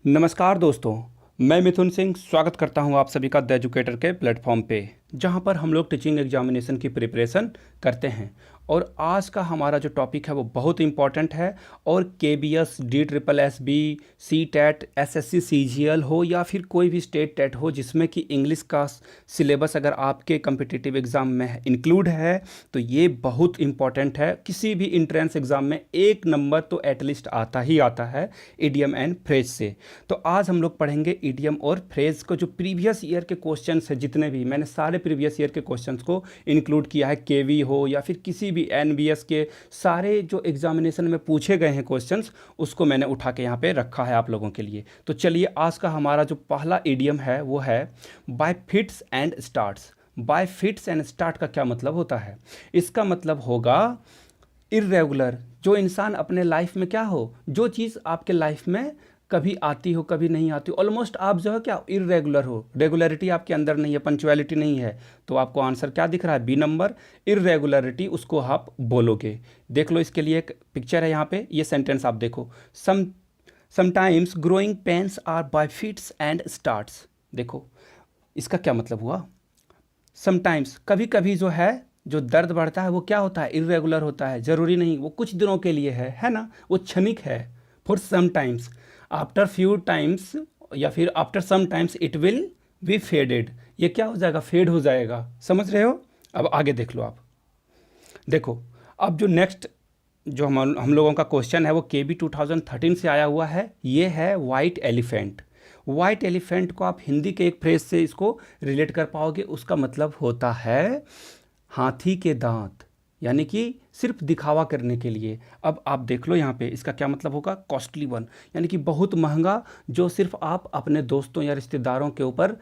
नमस्कार दोस्तों, मैं मिथुन सिंह स्वागत करता हूं आप सभी का द एजुकेटर के प्लेटफॉर्म पे, जहां पर हम लोग टीचिंग एग्जामिनेशन की प्रिपरेशन करते हैं। और आज का हमारा जो टॉपिक है वो बहुत इंपॉर्टेंट है। और K B S, D triple S B, C TET, SSC CGL हो या फिर कोई भी स्टेट टेट हो जिसमें कि इंग्लिश का सिलेबस अगर आपके कम्पिटिटिव एग्ज़ाम में इंक्लूड है तो ये बहुत इंपॉर्टेंट है। किसी भी इंट्रेंस एग्ज़ाम में एक नंबर तो एटलीस्ट आता ही आता है इडियम एंड फ्रेज से। तो आज हम लोग पढ़ेंगे इडियम और फ्रेज को। जो प्रीवियस ईयर के क्वेश्चंस है, जितने भी मैंने सारे प्रीवियस ईयर के क्वेश्चंस को इंक्लूड किया है, केवी हो या फिर किसी भी एनबीएस के सारे जो एग्जामिनेशन में पूछे गए हैं क्वेश्चंस, उसको मैंने उठा के यहाँ पे रखा है आप लोगों के लिए। तो चलिए, आज का हमारा जो पहला इडियम है वो है bye fits and starts. Bye fits and start का क्या मतलब होता है? इसका मतलब होगा इर्रेगुलर। जो इंसान अपने लाइफ में क्या हो, जो चीज़ आपके लाइफ में कभी आती हो कभी नहीं आती हो, ऑलमोस्ट आप जो है क्या इर्रेगुलर हो, रेगुलरिटी आपके अंदर नहीं है, पंक्चुअलिटी नहीं है, तो आपको आंसर क्या दिख रहा है? बी नंबर, इर्रेगुलरिटी, उसको आप बोलोगे। देख लो, इसके लिए एक पिक्चर है यहाँ पे, ये सेंटेंस आप देखो। Sometimes growing pains are by fits and starts. देखो इसका क्या मतलब हुआ? समटाइम्स, कभी कभी जो है जो दर्द बढ़ता है वो क्या होता है? इर्रेगुलर होता है, ज़रूरी नहीं वो कुछ दिनों के लिए है ना, वो क्षणिक है। For some times, after few times या फिर after some times it will be faded. ये क्या हो जाएगा? फेड हो जाएगा। समझ रहे हो? अब आगे देख लो आप। देखो, अब जो नेक्स्ट जो हम लोगों का क्वेश्चन है वो केबी 2013 से आया हुआ है। ये है वाइट एलिफेंट। वाइट एलिफेंट को आप हिंदी के एक फ्रेज से इसको रिलेट कर पाओगे। उसका मतलब होता है हाथी के दांत, यानी कि सिर्फ दिखावा करने के लिए। अब आप देख लो यहाँ पे, इसका क्या मतलब होगा? कॉस्टली वन, यानी कि बहुत महंगा, जो सिर्फ आप अपने दोस्तों या रिश्तेदारों के ऊपर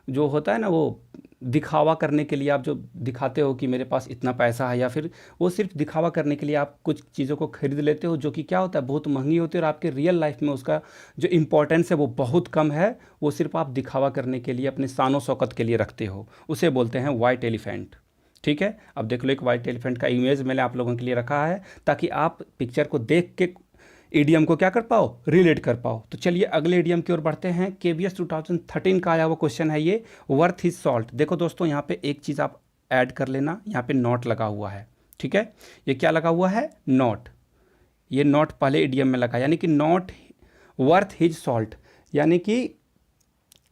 जो होता है ना, वो दिखावा करने के लिए आप जो दिखाते हो कि मेरे पास इतना पैसा है, या फिर वो सिर्फ दिखावा करने के लिए आप कुछ चीज़ों को खरीद लेते हो जो कि क्या होता है, बहुत महंगी होती है और आपके रियल लाइफ में उसका जो इम्पोर्टेंस है वो बहुत कम है। वो सिर्फ आप दिखावा करने के लिए, अपने शान शौकत के लिए रखते हो, उसे बोलते हैं वाइट एलिफेंट। ठीक है, अब देख लो, एक वाइट एलिफेंट का इमेज मैंने आप लोगों के लिए रखा है ताकि आप पिक्चर को देख के ईडीएम को क्या कर पाओ? रिलेट कर पाओ। तो चलिए अगले ईडीएम की ओर बढ़ते हैं। केवीएस 2013 का आया हुआ क्वेश्चन है ये, वर्थ इज सॉल्ट। देखो दोस्तों, यहाँ पे एक चीज़ आप ऐड कर लेना, यहाँ पे नॉट लगा हुआ है। ठीक है, ये क्या लगा हुआ है? नॉट। ये नॉट पहले ईडीएम में लगा, यानी कि नॉट वर्थ हिज सॉल्ट। यानी कि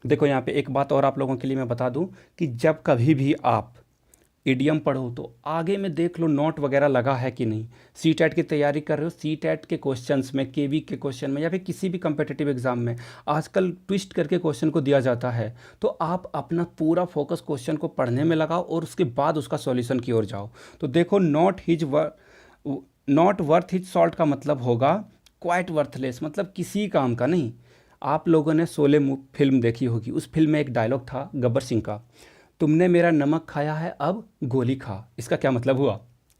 देखो, यहाँ पे एक बात और आप लोगों के लिए मैं बता दूं कि जब कभी भी आप इडियम पढ़ो तो आगे में देख लो नोट वगैरह लगा है कि नहीं। सी टेट की तैयारी कर रहे हो, सी टेट के क्वेश्चंस में, केवी के क्वेश्चन में, या फिर किसी भी कम्पिटिटिव एग्जाम में आजकल ट्विस्ट करके क्वेश्चन को दिया जाता है। तो आप अपना पूरा फोकस क्वेश्चन को पढ़ने में लगाओ और उसके बाद उसका सॉल्यूशन की ओर जाओ। तो देखो, नॉट वर्थ हिज सॉल्ट का मतलब होगा क्वाइट वर्थलेस, मतलब किसी काम का नहीं। आप लोगों ने शोले फिल्म देखी होगी, उस फिल्म में एक डायलॉग था गब्बर सिंह का, तुमने मेरा नमक खाया है अब गोली खा। इसका क्या मतलब हुआ?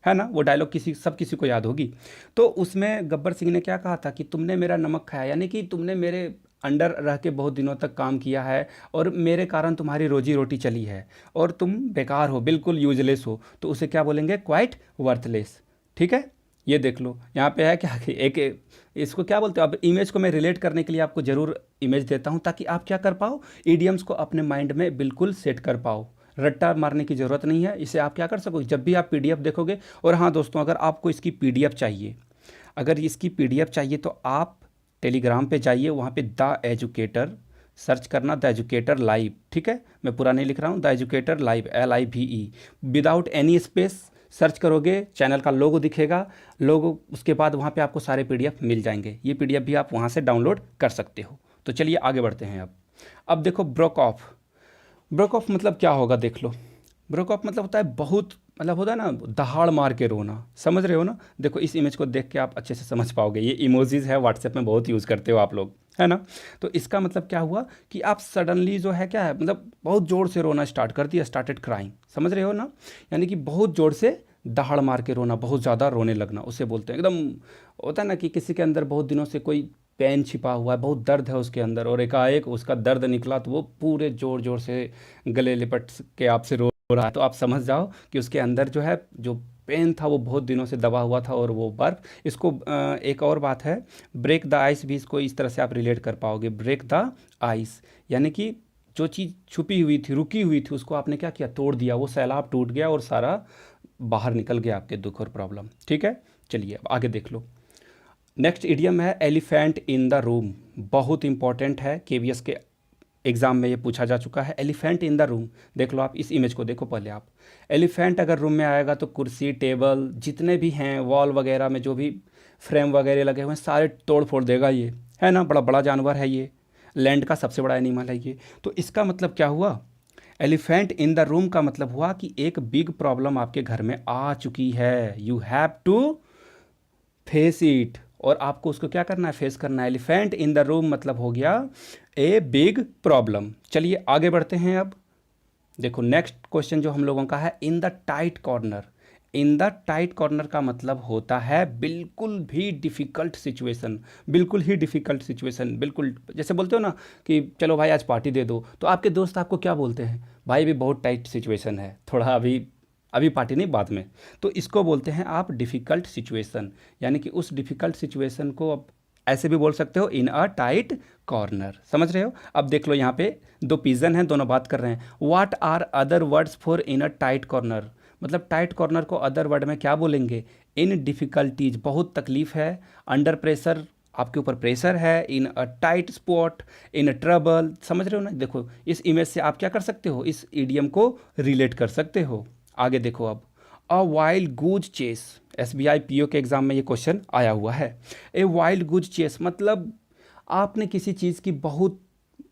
है ना, वो डायलॉग किसी को याद होगी। तो उसमें गब्बर सिंह ने क्या कहा था कि तुमने मेरा नमक खाया, यानी कि तुमने मेरे अंडर रह के बहुत दिनों तक काम किया है और मेरे कारण तुम्हारी रोजी रोटी चली है और तुम बेकार हो, बिल्कुल यूजलेस हो। तो उसे क्या बोलेंगे? Quite worthless. ठीक है, ये देख लो यहाँ पे है क्या कि एक इसको क्या बोलते हो? अब इमेज को मैं रिलेट करने के लिए आपको ज़रूर इमेज देता हूँ ताकि आप क्या कर पाओ, इडियम्स को अपने माइंड में बिल्कुल सेट कर पाओ। रट्टा मारने की ज़रूरत नहीं है, इसे आप क्या कर सको जब भी आप पीडीएफ देखोगे। और हाँ दोस्तों, अगर आपको इसकी पीडीएफ चाहिए, अगर इसकी पीडीएफ चाहिए तो आप टेलीग्राम पे जाइए, वहाँ पे द एजुकेटर सर्च करना, द एजुकेटर लाइव। ठीक है, मैं पूरा नहीं लिख रहा हूँ, the educator live, LIVE, without any space search करोगे, चैनल का लोगो दिखेगा, लोगो, उसके बाद वहाँ पे आपको सारे पीडीएफ मिल जाएंगे। ये पीडीएफ भी आप वहाँ से डाउनलोड कर सकते हो। तो चलिए आगे बढ़ते हैं। अब देखो, ब्रोक ऑफ। ब्रोक ऑफ मतलब क्या होगा? देख लो, ब्रोक ऑफ मतलब होता है बहुत, मतलब होता है ना दहाड़ मार के रोना। समझ रहे हो ना? देखो, इस इमेज को देख के आप अच्छे से समझ पाओगे। ये इमोजीज है, व्हाट्सएप में बहुत यूज़ करते हो आप लोग, है ना? तो इसका मतलब क्या हुआ कि आप सडनली जो है क्या है, मतलब बहुत ज़ोर से रोना स्टार्ट कर दिया, स्टार्टेड क्राइंग। समझ रहे हो ना? यानी कि बहुत ज़ोर से दहाड़ मार के रोना, बहुत ज़्यादा रोने लगना, उसे बोलते हैं एकदम। होता है ना कि किसी के अंदर बहुत दिनों से कोई पेन छिपा हुआ है, बहुत दर्द है उसके अंदर, और एकाएक उसका दर्द निकला तो वो पूरे ज़ोर ज़ोर से गले लिपट के आपसे रो रहा है। तो आप समझ जाओ कि उसके अंदर जो है, जो पेन था वो बहुत दिनों से दबा हुआ था, और वो बर्फ़ इसको एक और बात है, ब्रेक द आइस भी इसको इस तरह से आप रिलेट कर पाओगे। ब्रेक द आइस यानी कि जो चीज़ छुपी हुई थी, रुकी हुई थी, उसको आपने क्या किया, तोड़ दिया, वो सैलाब टूट गया और सारा बाहर निकल गया आपके दुख और प्रॉब्लम। ठीक है, चलिए अब आगे देख लो। नेक्स्ट इडियम है एलिफेंट इन द रूम। बहुत इंपॉर्टेंट है, केवीएस के एग्जाम में ये पूछा जा चुका है। एलिफेंट इन द रूम, देख लो आप इस इमेज को देखो पहले आप। एलिफेंट अगर रूम में आएगा तो कुर्सी टेबल जितने भी हैं, वॉल वगैरह में जो भी फ्रेम वगैरह लगे हुए हैं, सारे तोड़ फोड़ देगा ये, है ना। बड़ा बड़ा जानवर है ये, लैंड का सबसे बड़ा एनिमल है ये। तो इसका मतलब क्या हुआ, एलिफेंट इन द रूम का मतलब हुआ कि एक बिग प्रॉब्लम आपके घर में आ चुकी है, you have to face it, और आपको उसको क्या करना है, फेस करना है। एलिफेंट इन द रूम मतलब हो गया ए बिग प्रॉब्लम। चलिए आगे बढ़ते हैं। अब देखो नेक्स्ट क्वेश्चन जो हम लोगों का है, in the tight corner. In the tight corner का मतलब होता है बिल्कुल भी डिफ़िकल्ट सिचुएशन, बिल्कुल ही डिफ़िकल्ट सिचुएशन। बिल्कुल जैसे बोलते हो ना कि चलो भाई आज पार्टी दे दो, तो आपके दोस्त आपको क्या बोलते हैं, भाई भी बहुत टाइट सिचुएशन है, थोड़ा अभी पार्टी नहीं, बाद में। तो इसको बोलते हैं आप डिफ़िकल्ट सिचुएशन, यानी कि उस डिफ़िकल्ट सिचुएशन को अब ऐसे भी बोल सकते हो, इन अ टाइट कॉर्नर। समझ रहे हो। अब देख लो यहाँ पे दो पिजन हैं, दोनों बात कर रहे हैं। What are other words for in a tight corner, मतलब टाइट कॉर्नर को अदर वर्ड में क्या बोलेंगे, इन डिफ़िकल्टीज, बहुत तकलीफ है, अंडर प्रेशर, आपके ऊपर प्रेशर है, in a tight spot, in trouble. समझ रहे हो ना। देखो इस इमेज से आप क्या कर सकते हो, इस इडियम को रिलेट कर सकते हो। आगे देखो अब, अ वाइल्ड गूज चेस, एसबीआई पीओ के एग्जाम में ये क्वेश्चन आया हुआ है। ए वाइल्ड गूज चेस मतलब आपने किसी चीज़ की बहुत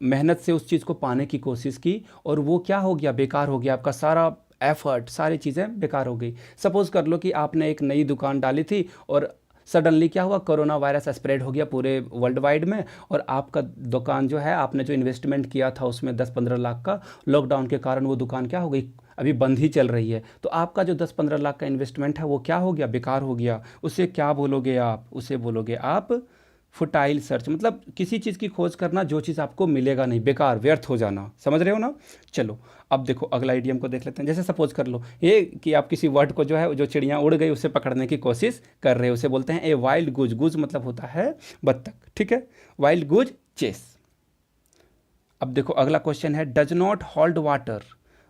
मेहनत से उस चीज़ को पाने की कोशिश की, और वो क्या हो गया, बेकार हो गया, आपका सारा एफर्ट, सारी चीज़ें बेकार हो गई। सपोज़ कर लो कि आपने एक नई दुकान डाली थी, और सडनली क्या हुआ, कोरोना वायरस स्प्रेड हो गया पूरे वर्ल्ड वाइड में, और आपका दुकान जो है, आपने जो इन्वेस्टमेंट किया था उसमें 10-15 लाख का, लॉकडाउन के कारण वो दुकान क्या हो गई, अभी बंद ही चल रही है। तो आपका जो 10-15 लाख का इन्वेस्टमेंट है वो क्या हो गया, बेकार हो गया। उसे क्या बोलोगे आप, उसे बोलोगे आप फुटाइल सर्च, मतलब किसी चीज़ की खोज करना जो चीज़ आपको मिलेगा नहीं, बेकार, व्यर्थ हो जाना। समझ रहे हो ना। चलो अब देखो अगला इडियम को देख लेते हैं। जैसे सपोज कर लो ये कि आप किसी वर्ड को जो है, जो चिड़िया उड़ गई उसे पकड़ने की कोशिश कर रहे हो, उसे बोलते हैं ए वाइल्ड गुज। गुज मतलब होता है बत्तख, ठीक है, वाइल्ड गुज चेस। अब देखो अगला क्वेश्चन है, डज नॉट होल्ड वाटर,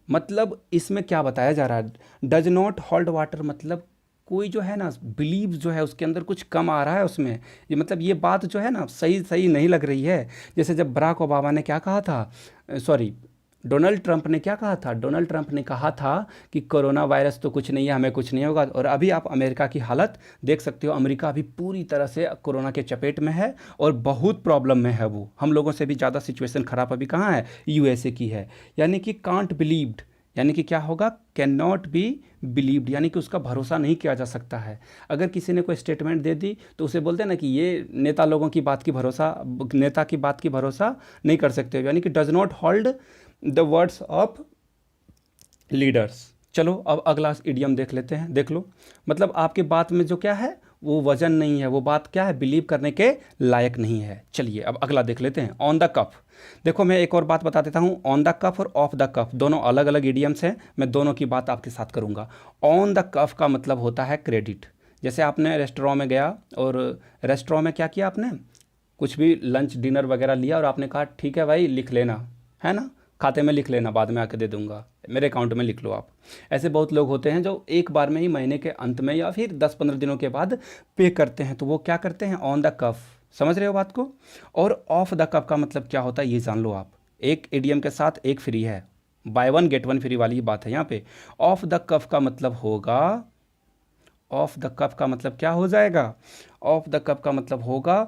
मतलब इसमें क्या बताया जा रहा है। डज नॉट होल्ड वाटर मतलब कोई जो है ना बिलीव जो है उसके अंदर कुछ कम आ रहा है उसमें, ये मतलब ये बात जो है ना सही सही नहीं लग रही है। जैसे जब बराक ओबामा ने क्या कहा था, सॉरी डोनाल्ड ट्रंप ने क्या कहा था, डोनाल्ड ट्रंप ने कहा था कि कोरोना वायरस तो कुछ नहीं है, हमें कुछ नहीं होगा। और अभी आप अमेरिका की हालत देख सकते हो, अमेरिका अभी पूरी तरह से कोरोना के चपेट में है और बहुत प्रॉब्लम में है। वो हम लोगों से भी ज़्यादा सिचुएशन ख़राब अभी कहाँ है, यूएसए की है। यानी कि कांट बिलीव्ड, यानी कि क्या होगा, कैन नॉट बी बिलीव्ड, यानी कि उसका भरोसा नहीं किया जा सकता है। अगर किसी ने कोई स्टेटमेंट दे दी तो उसे बोलते हैं ना कि ये नेता लोगों की बात की भरोसा, नेता की बात की भरोसा नहीं कर सकते, यानी कि does not hold the words of leaders. चलो अब अगला इडियम देख लेते हैं। देख लो, मतलब आपकी बात में जो क्या है वो वजन नहीं है, वो बात क्या है, बिलीव करने के लायक नहीं है। चलिए अब अगला देख लेते हैं, ऑन द कफ। देखो मैं एक और बात बता देता हूँ, ऑन द कफ और ऑफ द कफ दोनों अलग अलग इडियम्स हैं, मैं दोनों की बात आपके साथ करूँगा। ऑन द कफ का मतलब होता है क्रेडिट। जैसे आपने रेस्टोरेंट में गया और रेस्टोरेंट में क्या किया आपने, कुछ भी लंच डिनर वगैरह लिया और आपने कहा ठीक है भाई लिख लेना, है ना, खाते में लिख लेना, बाद में आके दे दूंगा, मेरे अकाउंट में लिख लो आप। ऐसे बहुत लोग होते हैं जो एक बार में ही महीने के अंत में या फिर 10-15 दिनों के बाद पे करते हैं, तो वो क्या करते हैं, ऑन द कफ। समझ रहे हो बात को। और ऑफ द कफ का मतलब क्या होता है ये जान लो आप, एक एडीएम के साथ एक फ्री है, by one get one free वाली बात है यहाँ पे। ऑफ द कफ का मतलब होगा, ऑफ द कफ का मतलब क्या हो जाएगा, ऑफ द कफ का मतलब होगा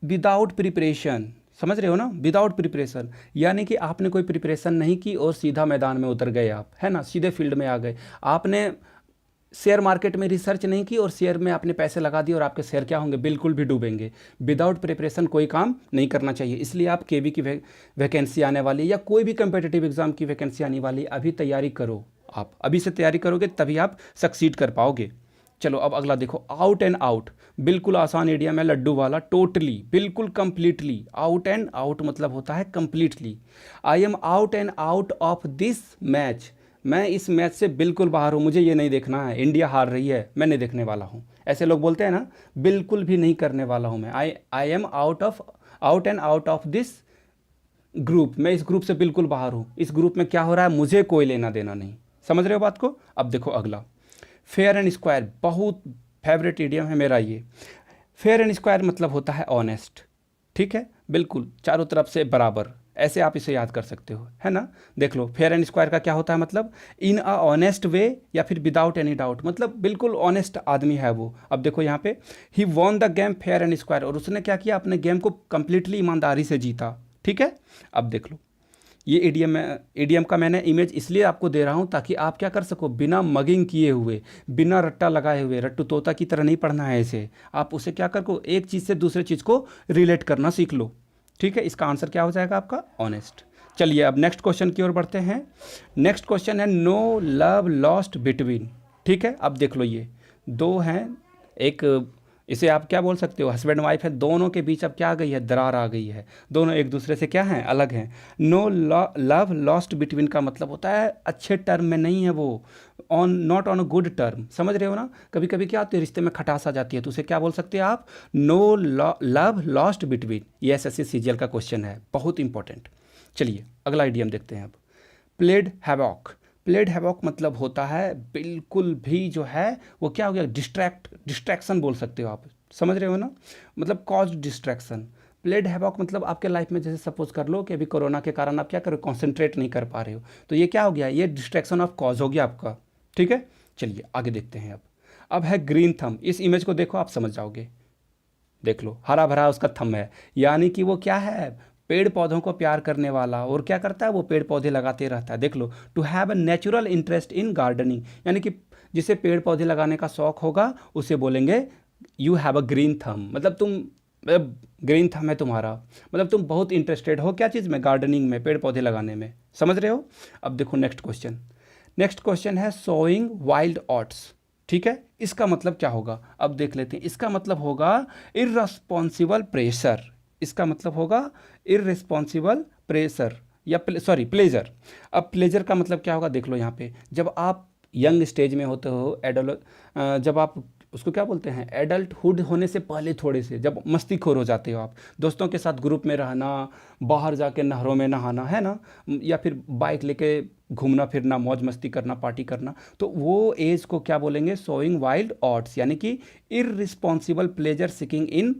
विदाउट प्रिपरेशन। समझ रहे हो ना, विदाउट प्रिपरेशन, यानी कि आपने कोई प्रिपरेशन नहीं की और सीधा मैदान में उतर गए आप, है ना, सीधे फील्ड में आ गए। आपने शेयर मार्केट में रिसर्च नहीं की और शेयर में आपने पैसे लगा दिए और आपके शेयर क्या होंगे, बिल्कुल भी डूबेंगे। विदाउट प्रिपरेशन कोई काम नहीं करना चाहिए। इसलिए आप केवी की वैकेंसी आने वाली है या कोई भी कंपेटिटिव एग्जाम की वैकेंसी आने वाली है, अभी तैयारी करो। आप अभी से तैयारी करोगे तभी आप सक्सीड कर पाओगे। चलो अब अगला देखो, आउट एंड आउट, बिल्कुल आसान इडियम है, लड्डू वाला, टोटली, बिल्कुल कंप्लीटली। आउट एंड आउट मतलब होता है completely. I am out and out of this match, मैं इस मैच से बिल्कुल बाहर हूँ, मुझे ये नहीं देखना है, इंडिया हार रही है, मैं नहीं देखने वाला हूँ। ऐसे लोग बोलते हैं ना, बिल्कुल भी नहीं करने वाला हूँ मैं, I am out and out of this group, मैं इस ग्रुप से बिल्कुल बाहर हूँ, इस ग्रुप में क्या हो रहा है मुझे कोई लेना देना नहीं। समझ रहे हो बात को? अब देखो अगला, फेयर एंड स्क्वायर, बहुत फेवरेट इडियम है मेरा ये। फेयर एंड स्क्वायर मतलब होता है ऑनेस्ट, ठीक है, बिल्कुल चारों तरफ से बराबर, ऐसे आप इसे याद कर सकते हो, है ना। देख लो, फेयर एंड स्क्वायर का क्या होता है मतलब, इन अ ऑनेस्ट वे या फिर विदाउट एनी डाउट, मतलब बिल्कुल ऑनेस्ट आदमी है वो। अब देखो यहाँ पे, he won the game fair and square, और उसने क्या किया, अपने गेम को कंप्लीटली ईमानदारी से जीता, ठीक है। अब देख लो, ये ईडीएम का मैंने इमेज इसलिए आपको दे रहा हूँ ताकि आप क्या कर सको, बिना मगिंग किए हुए, बिना रट्टा लगाए हुए, रट्टू तोता की तरह नहीं पढ़ना है इसे, आप उसे क्या कर को, एक चीज़ से दूसरे चीज़ को रिलेट करना सीख लो, ठीक है। इसका आंसर क्या हो जाएगा आपका, ऑनेस्ट। चलिए अब नेक्स्ट क्वेश्चन की ओर बढ़ते हैं। नेक्स्ट क्वेश्चन है नो लव लॉस्ट बिटवीन, ठीक है। अब देख लो, ये दो हैं, एक इसे आप क्या बोल सकते हो, हस्बैंड वाइफ है, दोनों के बीच अब क्या आ गई है, दरार आ गई है, दोनों एक दूसरे से क्या हैं, अलग हैं। नो लव लॉस्ट बिटवीन का मतलब होता है अच्छे टर्म में नहीं है वो, on not on a good term, समझ रहे हो ना। कभी कभी क्या होती है, रिश्ते में खटास आ जाती है, तो उसे क्या बोल सकते हैं आप, नो लव लॉस्ट बिटवीन। ये एसएससी सीजीएल का क्वेश्चन है, बहुत इंपॉर्टेंट। चलिए अगला आइडियम देखते हैं अब, प्लेड हैवॉक। प्लेड हैवॉक मतलब होता है बिल्कुल भी जो है वो क्या हो गया, डिस्ट्रैक्शन बोल सकते हो आप, समझ रहे हो ना, मतलब कॉज डिस्ट्रैक्शन। प्लेड हैवॉक मतलब आपके लाइफ में जैसे सपोज कर लो कि अभी कोरोना के कारण आप क्या करो, कॉन्सेंट्रेट नहीं कर पा रहे हो, तो ये क्या हो गया, ये डिस्ट्रैक्शन ऑफ कॉज हो गया आपका, ठीक है। चलिए आगे देखते हैं अब है ग्रीन थंब। इस इमेज को देखो, आप समझ जाओगे। देख लो, हरा भरा उसका थंब है, यानी कि वो क्या है, पेड़ पौधों को प्यार करने वाला, और क्या करता है वो, पेड़ पौधे लगाते रहता है। देख लो, to have a natural interest in gardening, यानी कि जिसे पेड़ पौधे लगाने का शौक होगा उसे बोलेंगे you have a green thumb, मतलब तुम ग्रीन थंब है तुम्हारा, मतलब तुम बहुत इंटरेस्टेड हो क्या चीज़ में, गार्डनिंग में, पेड़ पौधे लगाने में, समझ रहे हो। अब देखो नेक्स्ट क्वेश्चन, नेक्स्ट क्वेश्चन है सोइंग वाइल्ड ओट्स, ठीक है। इसका मतलब क्या होगा, अब देख लेते हैं। इसका मतलब होगा इररेस्पॉन्सिबल प्रेशर, इसका मतलब होगा इररेस्पॉन्सिबल प्रेशर या सॉरी प्लेजर। अब प्लेजर का मतलब क्या होगा, देख लो यहाँ पे, जब आप यंग स्टेज में होते हो, जब आप उसको क्या बोलते हैं, एडल्टहुड होने से पहले थोड़े से, जब मस्तीखोर हो जाते हो आप, दोस्तों के साथ ग्रुप में रहना, बाहर जाके नहरों में नहाना, है ना, या फिर बाइक लेके घूमना फिरना, मौज मस्ती करना, पार्टी करना, तो वो एज को क्या बोलेंगे, सोइंग वाइल्ड ओट्स, यानी कि इररिस्पॉन्सिबल प्लेजर सीकिंग इन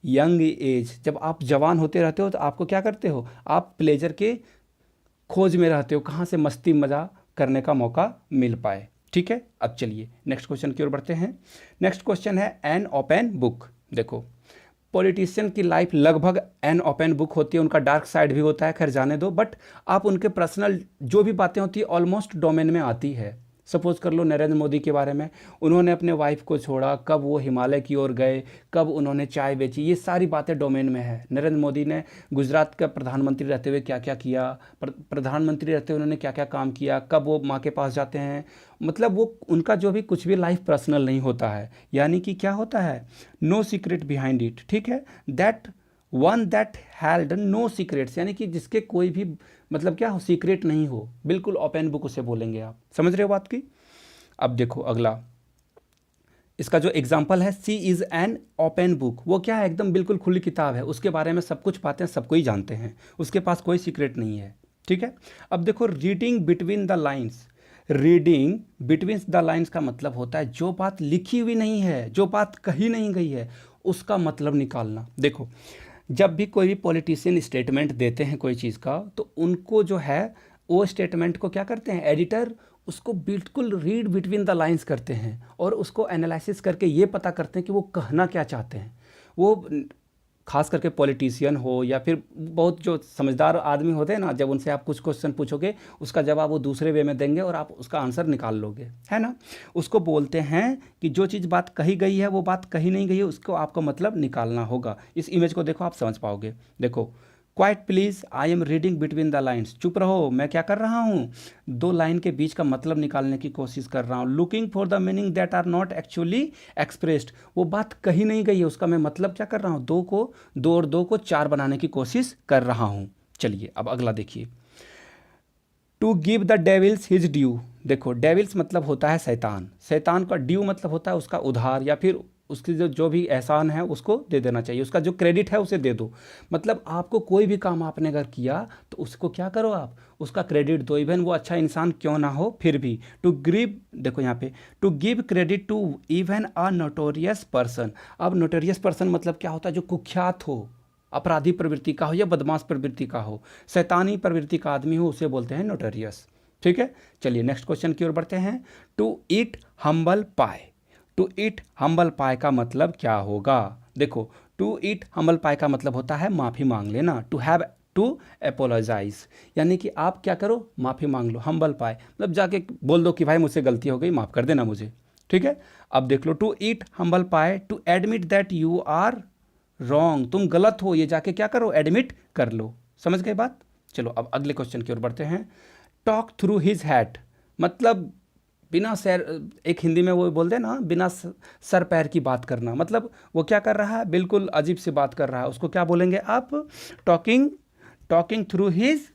यंग एज। जब आप जवान होते रहते हो तो आपको क्या करते हो, आप प्लेजर के खोज में रहते हो, कहाँ से मस्ती मज़ा करने का मौका मिल पाए, ठीक है। अब चलिए नेक्स्ट क्वेश्चन की ओर बढ़ते हैं। नेक्स्ट क्वेश्चन है एन ओपन बुक। देखो, पॉलिटिशियन की लाइफ लगभग एन ओपन बुक होती है, उनका डार्क साइड भी होता है, खैर जाने दो, बट आप उनके पर्सनल जो भी बातें होती है ऑलमोस्ट डोमेन में आती है। सपोज कर लो नरेंद्र मोदी के बारे में, उन्होंने अपने वाइफ को छोड़ा, कब वो हिमालय की ओर गए, कब उन्होंने चाय बेची, ये सारी बातें डोमेन में है। नरेंद्र मोदी ने गुजरात का प्रधानमंत्री रहते हुए क्या क्या किया, प्रधानमंत्री रहते हुए उन्होंने क्या क्या काम किया, कब वो माँ के पास जाते हैं, मतलब वो उनका जो भी कुछ भी लाइफ पर्सनल नहीं होता है, यानी कि क्या होता है, नो सीक्रेट बिहाइंड इट, ठीक है। That one that held no secrets, यानी कि जिसके कोई भी मतलब क्या हो, सीक्रेट नहीं हो, बिल्कुल ओपन बुक उसे बोलेंगे आप, समझ रहे हो बात की। अब देखो अगला, इसका जो एग्जाम्पल है, सी इज़ एन ओपन बुक, वो क्या है, एकदम बिल्कुल खुली किताब है, उसके बारे में सब कुछ बातें सबको ही जानते हैं, उसके पास कोई सीक्रेट नहीं है, ठीक है। अब देखो reading between the lines. Reading between the lines का मतलब होता है जो बात लिखी हुई नहीं है, जो बात कही नहीं गई है, उसका मतलब निकालना। देखो, जब भी कोई भी पॉलिटिशियन स्टेटमेंट देते हैं कोई चीज़ का, तो उनको जो है वो स्टेटमेंट को क्या करते हैं, एडिटर उसको बिल्कुल रीड बिटवीन द लाइंस करते हैं और उसको एनालिसिस करके ये पता करते हैं कि वो कहना क्या चाहते हैं। वो खास करके पॉलिटिशियन हो या फिर बहुत जो समझदार आदमी होते हैं ना, जब उनसे आप कुछ क्वेश्चन पूछोगे उसका जवाब वो दूसरे वे में देंगे और आप उसका आंसर निकाल लोगे, है ना। उसको बोलते हैं कि जो चीज़ बात कही गई है वो बात कही नहीं गई है, उसको आपको मतलब निकालना होगा। इस इमेज को देखो, आप समझ पाओगे। देखो, quite please, I am reading between the lines, चुप रहो, मैं क्या कर रहा हूँ, दो लाइन के बीच का मतलब निकालने की कोशिश कर रहा हूँ। Looking for the meaning that are not actually expressed, वो बात कही नहीं गई है, उसका मैं मतलब क्या कर रहा हूँ, दो और दो को चार बनाने की कोशिश कर रहा हूँ। चलिए अब अगला देखिए, to give the devils his due. देखो डेविल्स मतलब होता है शैतान, शैतान का ड्यू मतलब होता है उसका उधार या फिर उसकी जो भी एहसान है उसको दे देना चाहिए, उसका जो क्रेडिट है उसे दे दो। मतलब आपको कोई भी काम आपने अगर किया तो उसको क्या करो, आप उसका क्रेडिट दो, इवन वो अच्छा इंसान क्यों ना हो फिर भी। टू गिव, देखो यहाँ पे to give credit to even a notorious person. अब नोटोरियस पर्सन मतलब क्या होता है, जो कुख्यात हो, अपराधी प्रवृत्ति का हो या बदमाश प्रवृत्ति का हो, शैतानी प्रवृत्ति का आदमी हो, उसे बोलते हैं नोटोरियस। ठीक है, चलिए नेक्स्ट क्वेश्चन की ओर बढ़ते हैं। To eat humble pie. To eat humble pie का मतलब क्या होगा? देखो टू ईट हम्बल पाई का मतलब होता है माफ़ी मांग लेना, टू हैव टू अपोलोजाइज, यानी कि आप क्या करो, माफ़ी मांग लो। हम्बल पाई मतलब जाके बोल दो कि भाई मुझसे गलती हो गई, माफ़ कर देना मुझे। ठीक है, अब देख लो to eat humble pie, to admit that you are wrong, तुम गलत हो, ये जाके क्या करो, एडमिट कर लो। समझ गए बात? चलो अब अगले क्वेश्चन की ओर बढ़ते हैं। टॉक थ्रू हिज हैट मतलब बिना सर, एक हिंदी में वो बोलते हैं ना, बिना सर पैर की बात करना, मतलब वो क्या कर रहा है, बिल्कुल अजीब सी बात कर रहा है, उसको क्या बोलेंगे आप? Talking, talking through his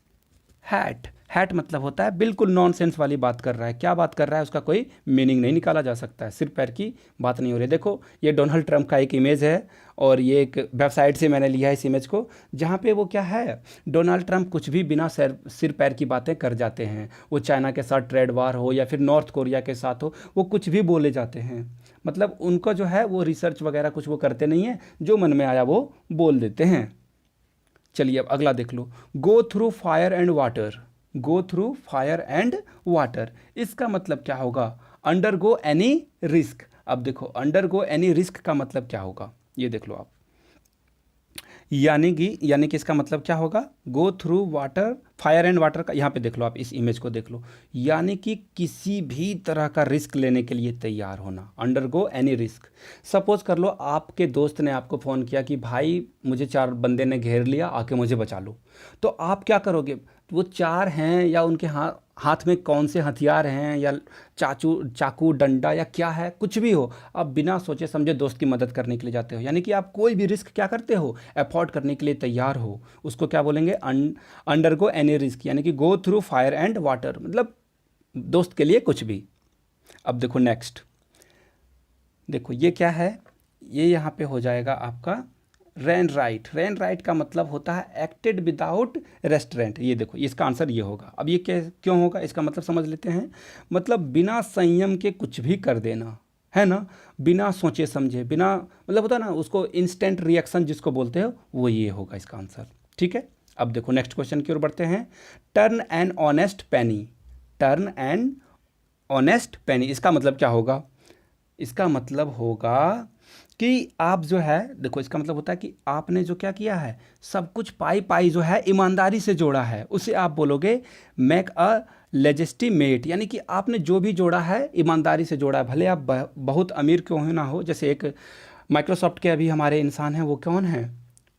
hat. Hat मतलब होता है बिल्कुल नॉनसेंस वाली बात कर रहा है, क्या बात कर रहा है उसका कोई मीनिंग नहीं निकाला जा सकता है, सिर पैर की बात नहीं हो रही। देखो ये डोनाल्ड ट्रंप का एक इमेज है और ये एक वेबसाइट से मैंने लिया है इस इमेज को, जहाँ पे वो क्या है, डोनाल्ड ट्रंप कुछ भी बिना सिर पैर की बातें कर जाते हैं। वो चाइना के साथ ट्रेड वार हो या फिर नॉर्थ कोरिया के साथ हो, वो कुछ भी बोले जाते हैं। मतलब उनका जो है वो रिसर्च वगैरह कुछ वो करते नहीं है, जो मन में आया वो बोल देते हैं। चलिए अब अगला देख लो। Go through fire and water. Go through fire and water, इसका मतलब क्या होगा? Undergo any risk. अब देखो अंडर गो एनी रिस्क का मतलब क्या होगा, ये देख लो आप। यानी कि इसका मतलब क्या होगा? Go through water, fire and water का, यहाँ पे देख लो आप, इस इमेज को देख लो, यानी कि किसी भी तरह का रिस्क लेने के लिए तैयार होना, अंडर गो एनी रिस्क। सपोज कर लो आपके दोस्त ने आपको फ़ोन किया कि भाई मुझे 4 बंदे ने घेर लिया, आके मुझे बचा लो, तो आप क्या करोगे? वो 4 हैं या उनके हाथ में कौन से हथियार हैं, या चाकू डंडा या क्या है, कुछ भी हो, आप बिना सोचे समझे दोस्त की मदद करने के लिए जाते हो। यानी कि आप कोई भी रिस्क क्या करते हो, अफोर्ड करने के लिए तैयार हो, उसको क्या बोलेंगे? अंडर गो एनी रिस्क, यानी कि गो थ्रू फायर एंड वाटर, मतलब दोस्त के लिए कुछ भी। अब देखो नेक्स्ट, देखो ये क्या है, ये यहाँ पे हो जाएगा आपका रैन राइट। रैन राइट का मतलब होता है एक्टेड विदाउट रेस्टोरेंट। ये देखो इसका आंसर ये होगा। अब ये क्यों होगा, इसका मतलब समझ लेते हैं। मतलब बिना संयम के कुछ भी कर देना, है ना, बिना सोचे समझे, बिना, मतलब होता है ना उसको इंस्टेंट रिएक्शन जिसको बोलते हो, वो ये होगा इसका आंसर। ठीक है, अब देखो नेक्स्ट क्वेश्चन की ओर बढ़ते हैं। Turn an honest penny. Turn an honest penny, इसका मतलब क्या होगा? इसका मतलब होगा कि आप जो है, देखो इसका मतलब होता है कि आपने जो क्या किया है, सब कुछ पाई पाई जो है ईमानदारी से जोड़ा है, उसे आप बोलोगे मेक अ लेजिस्टिमेट, यानी कि आपने जो भी जोड़ा है ईमानदारी से जोड़ा है, भले आप बहुत अमीर क्यों ना हो। जैसे एक माइक्रोसॉफ्ट के अभी हमारे इंसान हैं, वो कौन है?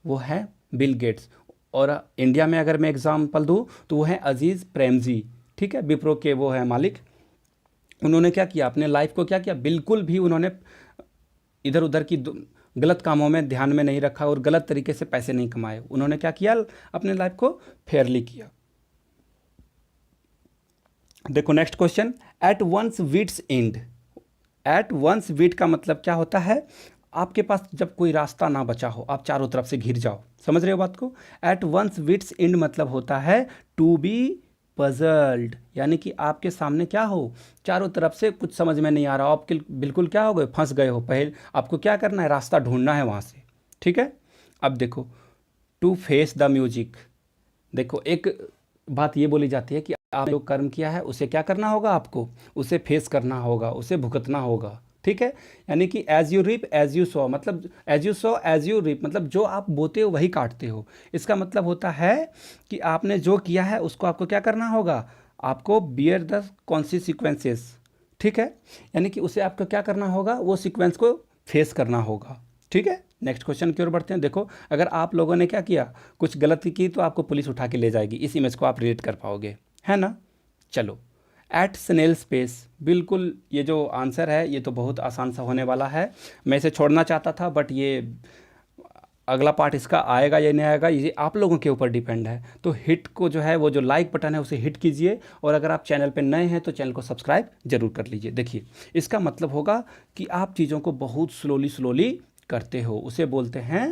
वो है बिल गेट्स। और इंडिया में अगर मैं एग्जाम्पल दूँ तो वो है अजीज़ प्रेमजी। ठीक है, विप्रो के वो है मालिक। उन्होंने क्या किया, अपने लाइफ को क्या किया, बिल्कुल भी उन्होंने इधर उधर की गलत कामों में ध्यान में नहीं रखा और गलत तरीके से पैसे नहीं कमाए। उन्होंने क्या किया, अपने लाइफ को फेयरली किया। देखो next question, at one's wits end. At one's wit का मतलब क्या होता है? आपके पास जब कोई रास्ता ना बचा हो, आप चारों तरफ से घिर जाओ। समझ रहे हो बात को? एट वंस विट्स एंड मतलब होता है टू बी पजल्ड, यानी कि आपके सामने क्या हो, चारों तरफ से कुछ समझ में नहीं आ रहा हो, आपके बिल्कुल क्या हो गए, फंस गए हो। पहले आपको क्या करना है, रास्ता ढूंढना है वहाँ से। ठीक है, अब देखो टू फेस द म्यूजिक। देखो एक बात ये बोली जाती है कि आपने जो कर्म किया है उसे क्या करना होगा, आपको उसे फेस करना होगा, उसे भुगतना होगा। ठीक है, यानी कि as you reap as you sow, मतलब as you sow as you reap, मतलब जो आप बोते हो वही काटते हो। इसका मतलब होता है कि आपने जो किया है उसको आपको क्या करना होगा, आपको बियर द कॉन्सिक्वेंसेस। ठीक है, यानी कि उसे आपको क्या करना होगा, वो सीक्वेंस को फेस करना होगा। ठीक है, नेक्स्ट क्वेश्चन की ओर बढ़ते हैं। देखो अगर आप लोगों ने क्या किया, कुछ गलती की, तो आपको पुलिस उठा के ले जाएगी। इस इमेज को आप रिलेट कर पाओगे, है ना। चलो, एट स्नेल स्पेस, बिल्कुल ये जो आंसर है ये तो बहुत आसान सा होने वाला है। मैं इसे छोड़ना चाहता था बट ये अगला पार्ट इसका आएगा या नहीं आएगा ये आप लोगों के ऊपर डिपेंड है। तो हिट को जो है वो जो लाइक बटन है उसे हिट कीजिए, और अगर आप चैनल पे नए हैं तो चैनल को सब्सक्राइब जरूर कर लीजिए। देखिए इसका मतलब होगा कि आप चीज़ों को बहुत स्लोली स्लोली करते हो, उसे बोलते हैं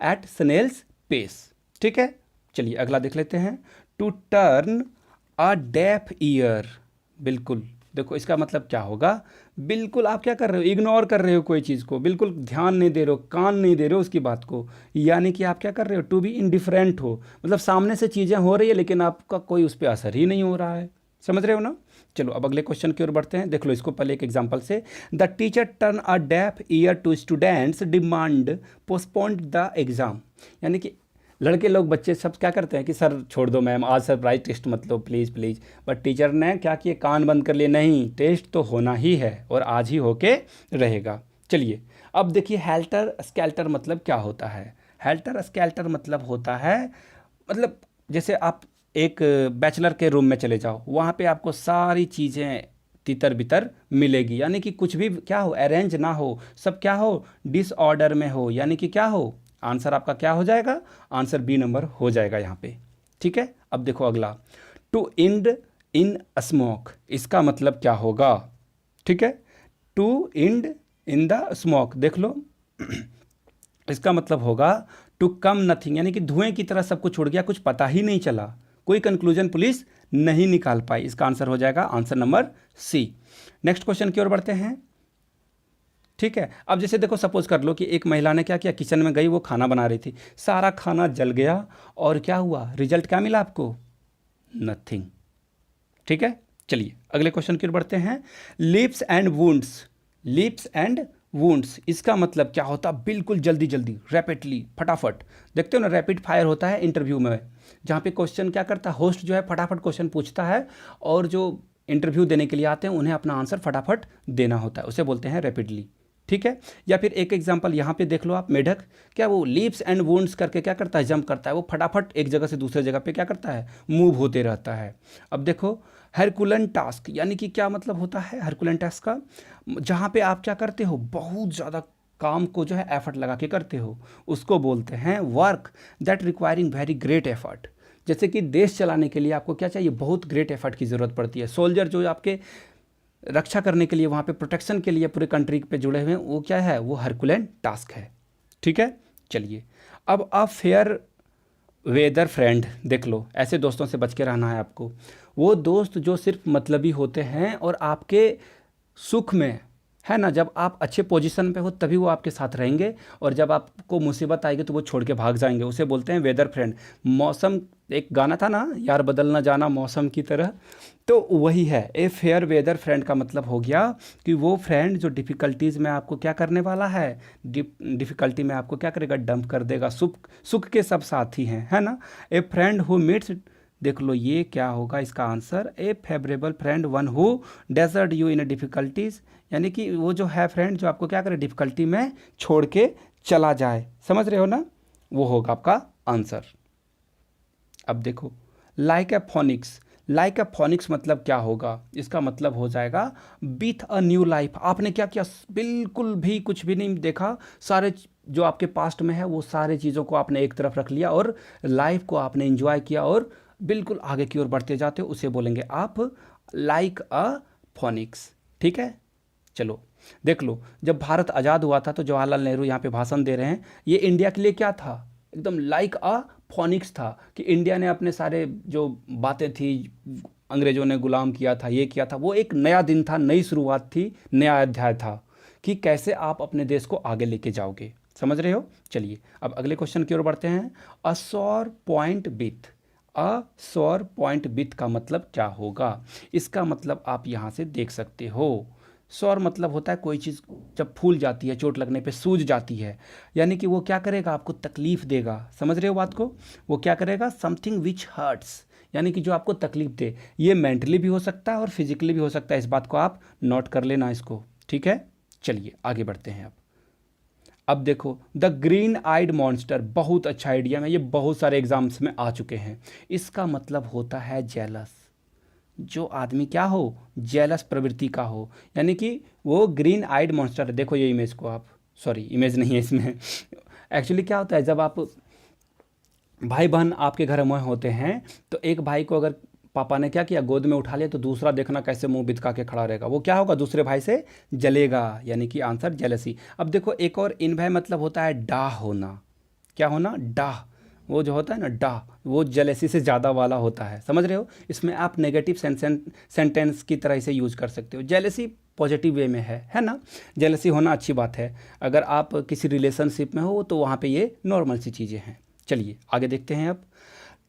एट स्नेल्स पेस। ठीक है, चलिए अगला देख लेते हैं। To turn a deaf ear, बिल्कुल देखो इसका मतलब क्या होगा, बिल्कुल आप क्या कर रहे हो, इग्नोर कर रहे हो कोई चीज़ को, बिल्कुल ध्यान नहीं दे रहे हो, कान नहीं दे रहे हो उसकी बात को, यानी कि आप क्या कर रहे हो, टू बी इनडिफरेंट हो, मतलब सामने से चीज़ें हो रही है लेकिन आपका कोई उस पर असर ही नहीं हो रहा है। समझ रहे हो ना। चलो अब अगले क्वेश्चन की ओर बढ़ते हैं। देख लो इसको पहले एक एग्जांपल से। The teacher turn a deaf ear to students demand postponed the exam, यानी कि लड़के लोग बच्चे सब क्या करते हैं कि सर छोड़ दो मैम, आज सरप्राइज टेस्ट मत लो प्लीज़ प्लीज़, बट टीचर ने क्या किया, कान बंद कर लिए, नहीं टेस्ट तो होना ही है और आज ही होके रहेगा। चलिए अब देखिए हेल्टर स्केल्टर मतलब क्या होता है। हेल्टर स्केल्टर मतलब होता है, मतलब जैसे आप एक बैचलर के रूम में चले जाओ, वहाँ पे आपको सारी चीज़ें तितर बितर मिलेगी, यानी कि कुछ भी क्या हो, अरेंज ना हो, सब क्या हो, डिसऑर्डर में हो, यानी कि क्या हो, आंसर आपका क्या हो जाएगा, आंसर बी नंबर हो जाएगा यहाँ पे। ठीक है, अब देखो अगला, टू इंड इन स्मोक, इसका मतलब क्या होगा। ठीक है, to end in the smoke, देख लो इसका मतलब होगा टू कम नथिंग, यानी कि धुएं की तरह सब कुछ उड़ गया, कुछ पता ही नहीं चला, कोई कंक्लूजन पुलिस नहीं निकाल पाई। इसका आंसर हो जाएगा answer number C. Next question की ओर बढ़ते हैं। ठीक है, अब जैसे देखो सपोज कर लो कि एक महिला ने क्या किया, किचन में गई, वो खाना बना रही थी, सारा खाना जल गया और क्या हुआ, रिजल्ट क्या मिला आपको, नथिंग। ठीक है, चलिए अगले क्वेश्चन की ओर बढ़ते हैं। Lips and wounds, lips and wounds इसका मतलब क्या होता, बिल्कुल जल्दी जल्दी, रैपिडली, फटाफट। देखते हो ना रैपिड फायर होता है इंटरव्यू में, जहाँ पे क्वेश्चन क्या करता है, होस्ट जो है फटाफट क्वेश्चन पूछता है और जो इंटरव्यू देने के लिए आते हैं उन्हें अपना आंसर फटाफट देना होता है, उसे बोलते हैं रैपिडली। ठीक है, या फिर एक एग्जांपल यहाँ पे देख लो आप, मेढक क्या वो लीप्स एंड वुंड्स करके क्या करता है, जंप करता है, वो फटाफट एक जगह से दूसरे जगह पे क्या करता है, मूव होते रहता है। अब देखो हरकुलन टास्क, यानी कि क्या मतलब होता है हरकुलन टास्क का, जहाँ पे आप क्या करते हो, बहुत ज़्यादा काम को जो है एफर्ट लगा के करते हो, उसको बोलते हैं work that requiring very great effort. जैसे कि देश चलाने के लिए आपको क्या चाहिए, बहुत ग्रेट एफर्ट की ज़रूरत पड़ती है। सोल्जर जो आपके रक्षा करने के लिए, वहाँ पे प्रोटेक्शन के लिए पूरे कंट्री पे जुड़े हुए हैं, वो क्या है, वो हरकुलन टास्क है। ठीक है, चलिए अब आप फेयर वेदर फ्रेंड देख लो, ऐसे दोस्तों से बच के रहना है आपको, वो दोस्त जो सिर्फ मतलबी होते हैं और आपके सुख में, है ना, जब आप अच्छे पोजीशन पे हो तभी वो आपके साथ रहेंगे, और जब आपको मुसीबत आएगी तो वो छोड़ के भाग जाएंगे, उसे बोलते हैं वेदर फ्रेंड। मौसम, एक गाना था ना, यार बदल ना जाना मौसम की तरह, तो वही है, ए फेयर वेदर फ्रेंड का मतलब हो गया कि वो फ्रेंड जो डिफ़िकल्टीज़ में आपको क्या करने वाला है, डिफ़िकल्टी में आपको क्या करेगा, डंप कर देगा। सुख सुख के सब साथी हैं, है ना। ए फ्रेंड हु मीट्स, देख लो ये क्या होगा इसका answer, a favourable friend one who desert you in difficulties, यानी कि वो जो है फ्रेंड जो आपको क्या करे, डिफ़िकल्टी में छोड़ के चला जाए। समझ रहे हो ना, वो होगा आपका आंसर। अब देखो like a phoenix, like a phoenix मतलब क्या होगा, इसका मतलब हो जाएगा विथ अ न्यू लाइफ। आपने क्या किया, बिल्कुल भी कुछ भी नहीं देखा, सारे जो आपके पास्ट में है वो सारे चीज़ों को आपने एक तरफ रख लिया और लाइफ को आपने एंजॉय किया और बिल्कुल आगे की ओर बढ़ते जाते हो, उसे बोलेंगे आप लाइक अ फोनिक्स। ठीक है, चलो देख लो, जब भारत आज़ाद हुआ था तो जवाहरलाल नेहरू यहाँ पे भाषण दे रहे हैं, ये इंडिया के लिए क्या था, एकदम लाइक अ फोनिक्स था, कि इंडिया ने अपने सारे जो बातें थी, अंग्रेज़ों ने गुलाम किया था, ये किया था, वो एक नया दिन था, नई शुरुआत थी, नया अध्याय था कि कैसे आप अपने देश को आगे लेके जाओगे। समझ रहे हो। चलिए अब अगले क्वेश्चन की ओर बढ़ते हैं। अ सौर पॉइंट विथ, अ सौर पॉइंट विथ का मतलब क्या होगा, इसका मतलब आप यहाँ से देख सकते हो। सौर मतलब होता है कोई चीज़ जब फूल जाती है, चोट लगने पे सूज जाती है, यानी कि वो क्या करेगा, आपको तकलीफ देगा। समझ रहे हो बात को, वो क्या करेगा, समथिंग विच हर्ट्स, यानी कि जो आपको तकलीफ दे। ये मेंटली भी हो सकता है और फिजिकली भी हो सकता है, इस बात को आप नोट कर लेना इसको। ठीक है, चलिए आगे बढ़ते हैं। अब देखो द ग्रीन आइड मॉन्स्टर, बहुत अच्छा आइडिया है, ये बहुत सारे एग्जाम्स में आ चुके हैं। इसका मतलब होता है जेलस, जो आदमी क्या हो, जेलस प्रवृत्ति का हो, यानी कि वो ग्रीन आइड मॉन्स्टर। देखो ये इमेज को आप, सॉरी इमेज नहीं है इसमें, एक्चुअली क्या होता है, जब आप भाई बहन आपके घर में होते हैं तो एक भाई को अगर पापा ने क्या किया, गोद में उठा लिया, तो दूसरा देखना कैसे मुंह बिचका के खड़ा रहेगा, वो क्या होगा, दूसरे भाई से जलेगा, यानी कि आंसर जेलसी। अब देखो एक और इनभय मतलब होता है डाह होना। क्या होना, डाह। वो जो होता है ना डाह, वो जेलेसी से ज़्यादा वाला होता है, समझ रहे हो। इसमें आप नेगेटिव सेंटेंस की तरह इसे यूज कर सकते हो। जेलेसी पॉजिटिव वे में है ना। जेलसी होना अच्छी बात है, अगर आप किसी रिलेशनशिप में हो तो वहाँ पे ये नॉर्मल सी चीज़ें हैं। चलिए आगे देखते हैं अब।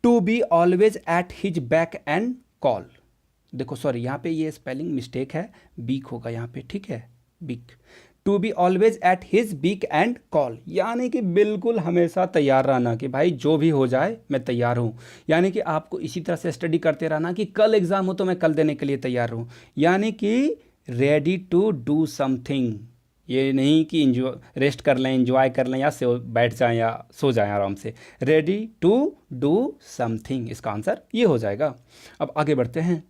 To be always at his back and call. देखो सॉरी, यहाँ पे ये स्पेलिंग मिस्टेक है, बीक होगा यहाँ पे, ठीक है, beck. To be always at his beck and call, यानी कि बिल्कुल हमेशा तैयार रहना कि भाई जो भी हो जाए मैं तैयार हूँ। यानी कि आपको इसी तरह से स्टडी करते रहना कि कल एग्ज़ाम हो तो मैं कल देने के लिए तैयार हूँ, यानी कि रेडी टू डू समथिंग। ये नहीं कि इंजॉय रेस्ट कर लें, इंजॉय कर लें, या से बैठ जाएं या सो जाएं आराम से। रेडी टू डू समथिंग, इसका आंसर ये हो जाएगा। अब आगे बढ़ते हैं।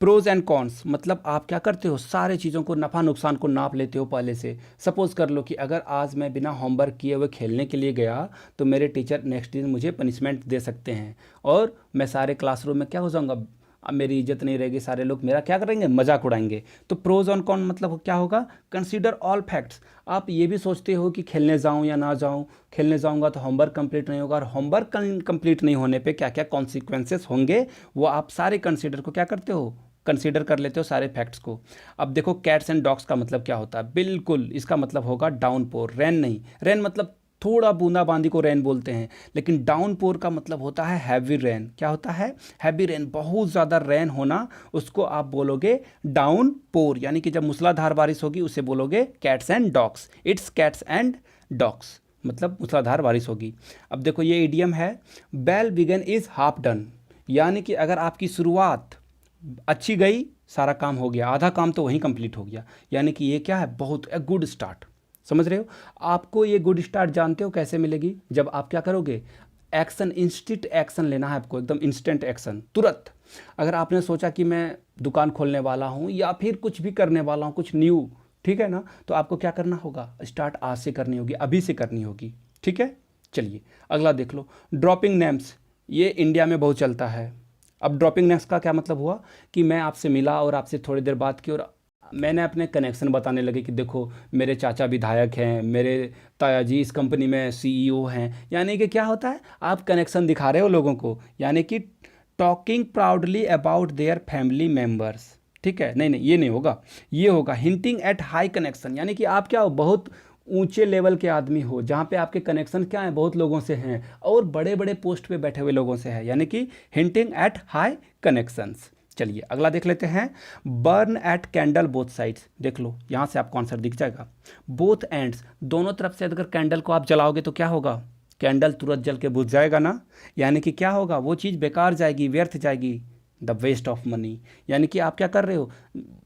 प्रोज एंड कॉन्स मतलब आप क्या करते हो, सारे चीज़ों को नफ़ा नुकसान को नाप लेते हो पहले से। सपोज़ कर लो कि अगर आज मैं बिना होमवर्क किए हुए खेलने के लिए गया तो मेरे टीचर नेक्स्ट दिन मुझे पनिशमेंट दे सकते हैं, और मैं सारे क्लासरूम में क्या हो जाऊँगा, अब मेरी इज्जत नहीं रहेगी, सारे लोग मेरा क्या करेंगे, मजाक उड़ाएंगे। तो प्रोज ऑन कॉन मतलब क्या होगा, कंसीडर ऑल फैक्ट्स। आप ये भी सोचते हो कि खेलने जाऊं या ना जाऊं, खेलने जाऊंगा तो होमवर्क कंप्लीट नहीं होगा, और होमवर्क कंप्लीट नहीं होने पे क्या क्या कॉन्सिक्वेंसेस होंगे, वो आप सारे कंसीडर को क्या करते हो, कंसीडर कर लेते हो सारे फैक्ट्स को। अब देखो कैट्स एंड डॉग्स का मतलब क्या होता है, बिल्कुल इसका मतलब होगा डाउनपोर, रेन नहीं। रेन मतलब थोड़ा बूंदाबांदी को रेन बोलते हैं, लेकिन डाउनपोर का मतलब होता है हैवी रेन। क्या होता है, हैवी रेन, बहुत ज़्यादा रेन होना, उसको आप बोलोगे डाउनपोर। यानी कि जब मूसलाधार बारिश होगी उसे बोलोगे cats and dogs, it's cats and dogs, मतलब मूसलाधार बारिश होगी। अब देखो ये इडियम है, well begun is half done, यानी कि अगर आपकी शुरुआत अच्छी गई सारा काम हो गया, आधा काम तो वहीं कंप्लीट हो गया, यानी कि ये क्या है, बहुत ए गुड स्टार्ट। समझ रहे हो। आपको ये गुड स्टार्ट जानते हो कैसे मिलेगी, जब आप क्या करोगे, एक्शन, इंस्टेंट एक्शन लेना है आपको, एकदम इंस्टेंट एक्शन, तुरंत। अगर आपने सोचा कि मैं दुकान खोलने वाला हूँ या फिर कुछ भी करने वाला हूँ, कुछ न्यू, ठीक है ना, तो आपको क्या करना होगा, स्टार्ट आज से करनी होगी, अभी से करनी होगी, ठीक है। चलिए अगला देख लो, ड्रॉपिंग नेम्स, ये इंडिया में बहुत चलता है। अब ड्रॉपिंग नेम्स का क्या मतलब हुआ कि मैं आपसे मिला और आपसे थोड़ी देर बात की और मैंने अपने कनेक्शन बताने लगे कि देखो मेरे चाचा विधायक हैं, मेरे ताया जी इस कंपनी में सीईओ हैं, यानी कि क्या होता है, आप कनेक्शन दिखा रहे हो लोगों को, यानी कि talking proudly about their family members, ठीक है। नहीं नहीं ये नहीं होगा, ये होगा हिंटिंग एट हाई कनेक्शन, यानी कि आप क्या हो, बहुत ऊंचे लेवल के आदमी हो, जहाँ पे आपके कनेक्शन क्या है, बहुत लोगों से हैं और बड़े बड़े पोस्ट पे बैठे हुए लोगों से है, यानी कि हिंटिंग एट हाई कनेक्शंस। चलिए अगला देख लेते हैं, burn at candle both sides. देख लो यहाँ से आपको आंसर दिख जाएगा, बोथ एंड्स, दोनों तरफ से अगर कैंडल को आप जलाओगे तो क्या होगा, कैंडल तुरंत जल के बुझ जाएगा ना, यानी कि क्या होगा, वो चीज़ बेकार जाएगी, व्यर्थ जाएगी, द वेस्ट ऑफ मनी। यानी कि आप क्या कर रहे हो,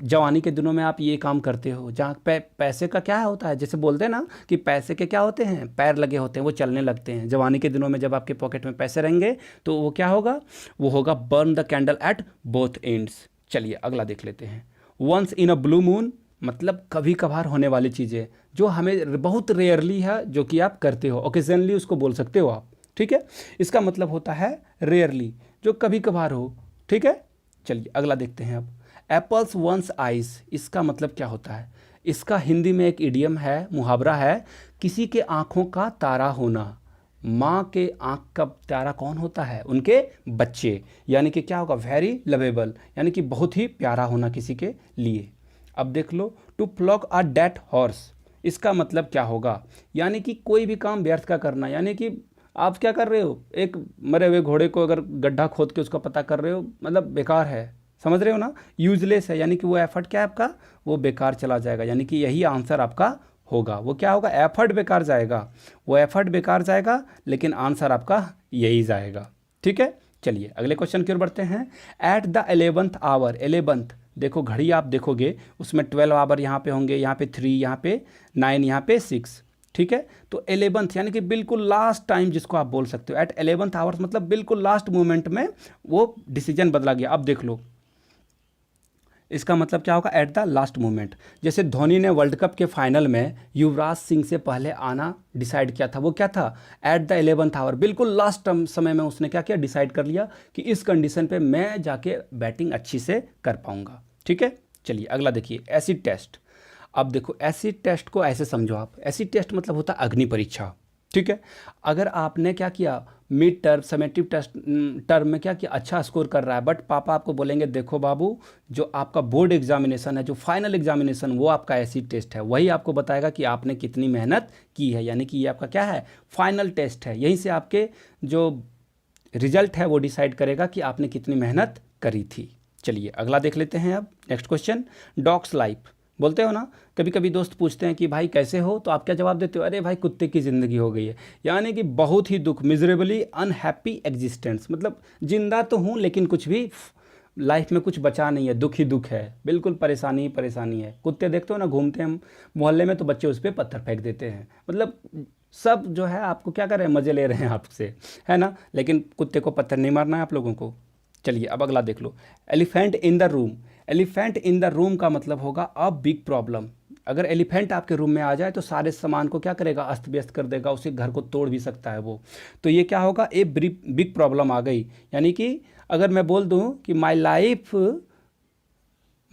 जवानी के दिनों में आप ये काम करते हो जहाँ पैसे का क्या होता है, जैसे बोलते हैं ना कि पैसे के क्या होते हैं, पैर लगे होते हैं, वो चलने लगते हैं। जवानी के दिनों में जब आपके पॉकेट में पैसे रहेंगे तो वो क्या होगा, वो होगा burn the candle at both ends. चलिए अगला देख लेते हैं, once in a blue moon मतलब कभी कभार होने वाली चीज़ें जो हमें बहुत रेयरली है, जो कि आप करते हो, ओकेजनली उसको बोल सकते हो आप, ठीक है। इसका मतलब होता है रेयरली, जो कभी कभार हो, ठीक है। चलिए अगला देखते हैं अब, एप्पल्स वंस आइज, इसका मतलब क्या होता है, इसका हिंदी में एक इडियम है, मुहावरा है, किसी के आँखों का तारा होना। माँ के आँख का तारा कौन होता है, उनके बच्चे, यानी कि क्या होगा, वेरी लवेबल, यानी कि बहुत ही प्यारा होना किसी के लिए। अब देख लो, to flog a dead horse, इसका मतलब क्या होगा, यानी कि कोई भी काम व्यर्थ का करना, यानी कि आप क्या कर रहे हो, एक मरे हुए घोड़े को अगर गड्ढा खोद के उसका पता कर रहे हो, मतलब बेकार है, समझ रहे हो ना, यूजलेस है, यानी कि वो एफर्ट क्या है आपका, वो बेकार चला जाएगा, यानी कि यही आंसर आपका होगा। वो क्या होगा, एफर्ट बेकार जाएगा, वो एफर्ट बेकार जाएगा, लेकिन आंसर आपका यही जाएगा, ठीक है। चलिए अगले क्वेश्चन की ओर बढ़ते हैं, at the 11th our, 11th देखो घड़ी आप देखोगे उसमें 12 आवर यहाँ पे होंगे, यहाँ पे 3, यहाँ पे 9, यहाँ पे 6, ठीक है। तो 11th यानी कि बिल्कुल लास्ट टाइम जिसको आप बोल सकते हो, एट 11th आवर्स मतलब बिल्कुल लास्ट मोमेंट में वो डिसीजन बदला गया। अब देख लो इसका मतलब क्या होगा, एट द लास्ट मोमेंट। जैसे धोनी ने वर्ल्ड कप के फाइनल में युवराज सिंह से पहले आना डिसाइड किया था, वो क्या था, एट द 11th आवर, बिल्कुल लास्ट समय में उसने क्या किया, डिसाइड कर लिया कि इस कंडीशन पे मैं जाके बैटिंग अच्छी से कर पाऊंगा। ठीक है, चलिए अगला देखिए, एसिड टेस्ट। अब देखो एसिड टेस्ट को ऐसे समझो आप, एसिड टेस्ट मतलब होता है अग्नि परीक्षा। ठीक है, अगर आपने क्या किया, mid term summative test term में क्या किया, अच्छा स्कोर कर रहा है, बट पापा आपको बोलेंगे देखो बाबू, जो आपका बोर्ड एग्जामिनेशन है, जो फाइनल एग्जामिनेशन, वो आपका एसिड टेस्ट है, वही आपको बताएगा कि आपने कितनी मेहनत की है। यानी कि ये आपका क्या है, फाइनल टेस्ट है। यहीं से आपके जो रिजल्ट है वो डिसाइड करेगा कि आपने कितनी मेहनत करी थी। चलिए अगला देख लेते हैं। अब नेक्स्ट क्वेश्चन, डॉग्स लाइफ। बोलते हो ना, कभी कभी दोस्त पूछते हैं कि भाई कैसे हो, तो आप क्या जवाब देते हो, अरे भाई कुत्ते की ज़िंदगी हो गई है। यानी कि बहुत ही दुख, मिजरेबली अनहैप्पी एग्जिस्टेंस, मतलब जिंदा तो हूँ लेकिन कुछ भी लाइफ में कुछ बचा नहीं है, दुख ही दुख है, बिल्कुल परेशानी ही परेशानी है। कुत्ते देखते हो ना, घूमते हैं हम मोहल्ले में तो बच्चे उस पर पत्थर फेंक देते हैं, मतलब सब जो है आपको क्या कर रहे हैं, मज़े ले रहे हैं आपसे, है ना, लेकिन कुत्ते को पत्थर नहीं मारना है आप लोगों को। चलिए अब अगला देख लो, elephant in the room. Elephant in the room का मतलब होगा अ बिग प्रॉब्लम। अगर एलिफेंट आपके रूम में आ जाए तो सारे सामान को क्या करेगा, अस्त व्यस्त कर देगा, उसे घर को तोड़ भी सकता है वो। तो ये क्या होगा, ए बिग प्रॉब्लम आ गई। यानी कि अगर मैं बोल दूं कि my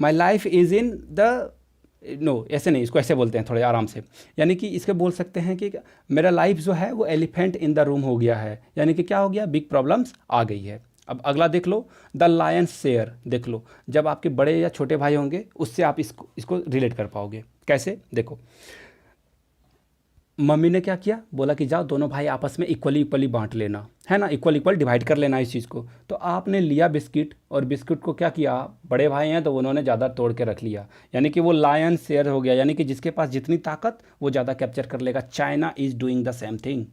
life is in the, no ऐसे नहीं, इसको ऐसे बोलते हैं थोड़े आराम से। यानी कि इसके बोल सकते हैं कि मेरा लाइफ जो है वो एलिफेंट इन द रूम हो गया है, यानी कि क्या हो गया, बिग प्रॉब्लम्स आ गई है। अब अगला देख लो, द लायंस शेयर। देख लो, जब आपके बड़े या छोटे भाई होंगे उससे आप इसको रिलेट कर पाओगे। कैसे, देखो मम्मी ने क्या किया, बोला कि जाओ दोनों भाई आपस में इक्वली इक्वली बांट लेना, है ना, इक्वल डिवाइड कर लेना इस चीज़ को। तो आपने लिया बिस्किट, और बिस्किट को क्या किया, बड़े भाई हैं तो उन्होंने ज़्यादा तोड़ के रख लिया, यानी कि वो लायन शेयर हो गया। यानी कि जिसके पास जितनी ताकत वो ज़्यादा कैप्चर कर लेगा। China is doing the same thing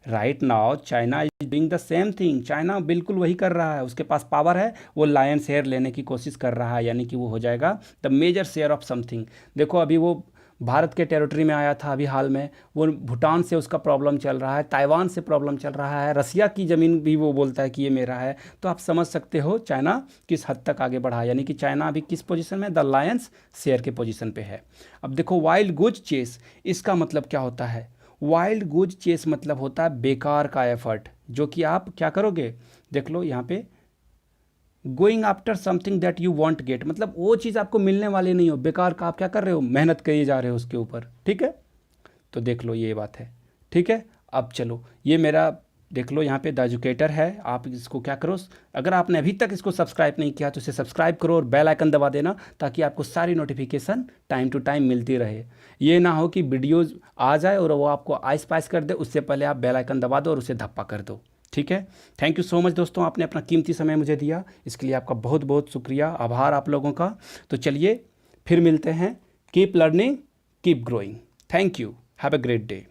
right now, China is doing the same thing. China बिल्कुल वही कर रहा है, उसके पास पावर है, वो लायन शेयर लेने की कोशिश कर रहा है, यानी कि वो हो जाएगा the major share of something. देखो अभी वो भारत के टेरिटरी में आया था अभी हाल में, वो भूटान से उसका प्रॉब्लम चल रहा है, ताइवान से प्रॉब्लम चल रहा है, रसिया की ज़मीन भी वो बोलता है कि ये मेरा है। तो आप समझ सकते हो चाइना किस हद तक आगे बढ़ा है, यानी कि चाइना अभी किस पोजीशन में, द लायंस शेयर के पोजीशन पे है। अब देखो वाइल्ड गुज चेस, इसका मतलब क्या होता है, वाइल्ड गुज चेस मतलब होता है बेकार का एफर्ट, जो कि आप क्या करोगे, देख लो यहाँ पे, going after something that you want get, मतलब वो चीज़ आपको मिलने वाली नहीं हो, बेकार का आप क्या कर रहे हो, मेहनत किए जा रहे हो उसके ऊपर। ठीक है, तो देख लो ये बात है। ठीक है, अब चलो ये मेरा देख लो यहाँ पे द एजुकेटर है, आप इसको क्या करो, अगर आपने अभी तक इसको सब्सक्राइब नहीं किया तो इसे सब्सक्राइब करो और बेल आइकन दबा देना, ताकि आपको सारी नोटिफिकेशन टाइम टू टाइम मिलती रहे। ये ना हो कि वीडियोज़ आ जाए और वो आपको आइस पाइस कर दे, उससे पहले आप बेल आइकन दबा दो और उसे धप्पा कर दो। ठीक है, थैंक यू सो मच दोस्तों, आपने अपना कीमती समय मुझे दिया, इसके लिए आपका बहुत बहुत शुक्रिया, आभार आप लोगों का। तो चलिए फिर मिलते हैं, keep learning keep growing, thank you, have a great day.